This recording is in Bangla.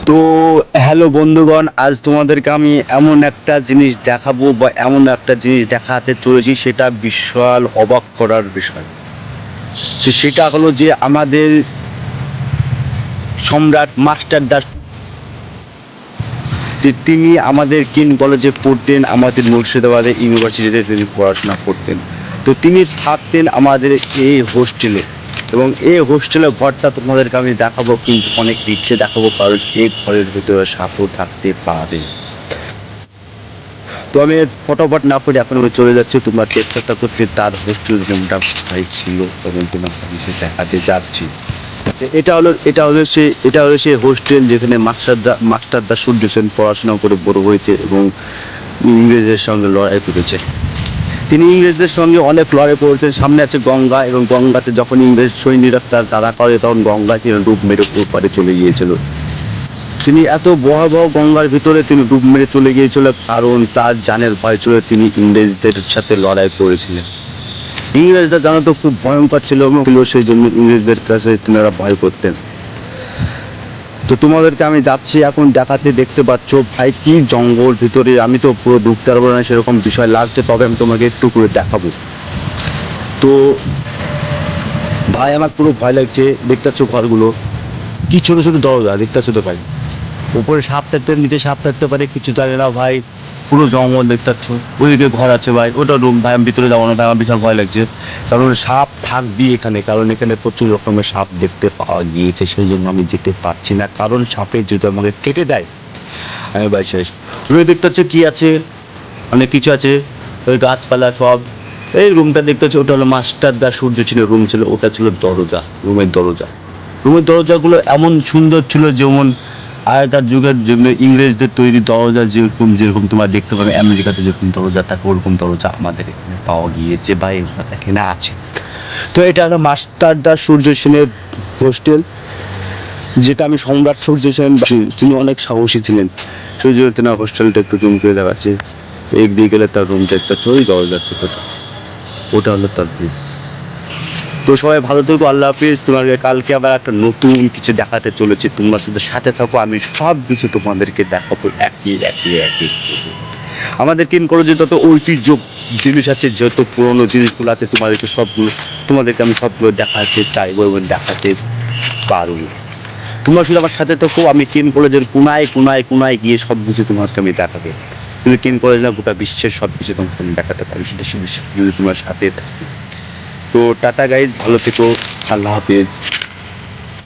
তো হ্যালো বন্ধুগণ, আজ তোমাদেরকে আমি এমন একটা জিনিস দেখাবো বা এমন একটা জিনিস দেখাতে চলেছি, সেটা বিশাল অবাক করার বিষয়। তো সেটা হলো যে আমাদের সম্রাট মাস্টার দাস, যে তিনি আমাদের কিন কলেজে পড়তেন, আমাদের মুর্শিদাবাদে ইউনিভার্সিটিতে তিনি পড়াশোনা করতেন। তো তিনি থাকতেন আমাদের এই হোস্টেলে, এবং এই হোস্টেলের ঘরটা তোমাদেরকে আমি দেখাবো, কিন্তু অনেক নিচে দেখাবো, কারণ এই ঘরের ভিতরে সাপও থাকতে পারে। তো আমি ফটাফট না করে এখন আমি চলে যাচ্ছি, তোমরা চেষ্টা করতে তার হোস্টেল রুমটা কোথায় ছিল এবং তোমাকে আমি দেখাতে যাচ্ছি। এটা হলো সে হোস্টেল যেখানে মাস্টারদা সূর্য সেন পড়াশোনা করে বড় হয়েছে এবং ইংরেজদের সঙ্গে লড়াই করেছে। তিনি ইংরেজদের সঙ্গে অনেক লড়াই করেছেন। সামনে আছে গঙ্গা, এবং গঙ্গাতে যখন ইংরেজ সৈন্যরা তার তাড়া করে, তখন গঙ্গা তিনি ডুব মেরে ওপারে চলে গিয়েছিল। তিনি এত ভয়াবহ গঙ্গার ভিতরে তিনি ডুব মেরে চলে গিয়েছিল, কারণ তার জানের ভয় ছিল, তিনি ইংরেজদের সাথে লড়াই করেছিলেন। ইংরেজরা জানো তো খুব ভয়ঙ্কর ছিল, এবং সেই জন্য ইংরেজদের কাছে তিনারা ভয় করতেন। তো তোমাদেরকে আমি যাচ্ছি এখন দেখাতে, দেখতে পাচ্ছ ভাই কি জঙ্গল ভিতরে, আমি তো পুরো ঢুকতে পারবো না সেরকম বিষয় লাগছে, তবে আমি তোমাকে একটু করে দেখাবো। তো ভাই আমার পুরো ভয় লাগছে, দেখতে পাচ্ছ ঘরগুলো কি ছোট ছোট দরজা, দেখতে পাচ্ছ তো ভাই, উপরে সাপ থাকতে নিচে সাপ থাকতে পারে, কিছু জানে না ভাই। পুরো জঙ্গল দেখতে পাচ্ছ, ওইদিকে ঘর আছে ভাই, ওটা রুম ভাই, আমি ভিতরে যাবো না ভাই, আমার বিশাল ভয় লাগছে। কারণ সাপ থাকবি এখানে, কারণ এখানে প্রচুর রকমের সাপ দেখতে পাওয়া গিয়েছে, সেই জন্য আমি যেতে পারছি না, কারণ সাপে যদি আমাকে কেটে দেয় আমি ভাই শেষ। তুমি দেখতে পাচ্ছ কি আছে, অনেক কিছু আছে, ওই গাছপালা সব। এই রুমটা দেখতে পাচ্ছ, ওটা হলো মাস্টারদা সূর্য ছিল রুম ছিল, ওটা ছিল দরজা, রুমের দরজা। রুমের দরজাগুলো এমন সুন্দর ছিল, যেমন আগেকার যুগের জন্য ইংরেজদের তৈরি দরজা, যেরকম যেরকম তোমার দেখতে পাবে আমেরিকাতে যেরকম দরজা থাকে, ওরকম দরজা আমাদের এখানে পাওয়া গিয়েছে বা এখানে আছে। তো এটা হলো মাস্টারদা সূর্য সেনের হোস্টেল, যেটা আমি সম্রাট সূর্য সেন, তিনি অনেক সাহসী ছিলেন, সেই জন্য তেনার হোস্টেলটা একটু জুম করে দেখাচ্ছে। এগিয়ে গেলে তার রুমটা একটা ওই দরজার থেকে, ওটা হলো তার রুম। তো সবাই ভালো থেকো, আল্লাহ হাফিজ। তোমাকে কালকে আবার একটা নতুন কিছু দেখাতে চলেছি, তোমরা শুধু সাথে থাকো, আমি সব কিছু তোমাদেরকে দেখাবো একে একে একে। আমাদের কিন কলেজে যত ঐতিহ্য জিনিস আছে, যত পুরোনো জিনিসগুলো আছে, তোমাদেরকে আমি সবগুলো দেখাতে চাইবো এবং দেখাতে পারবো। তোমরা শুধু আমার সাথে থাকো, আমি কিন কলেজের কোনায় কোনায় কোনায় গিয়ে সব কিছু তোমাকে আমি দেখাবো। কিন্তু কিন কলেজ না, গোটা বিশ্বের সব কিছু তোমাকে আমি দেখাতে পারি, সেটা শুধু যদি তোমার সাথে থাকি। তো টাটা গাইজ, ভালো থেকো, আল্লাহ হাফিজ।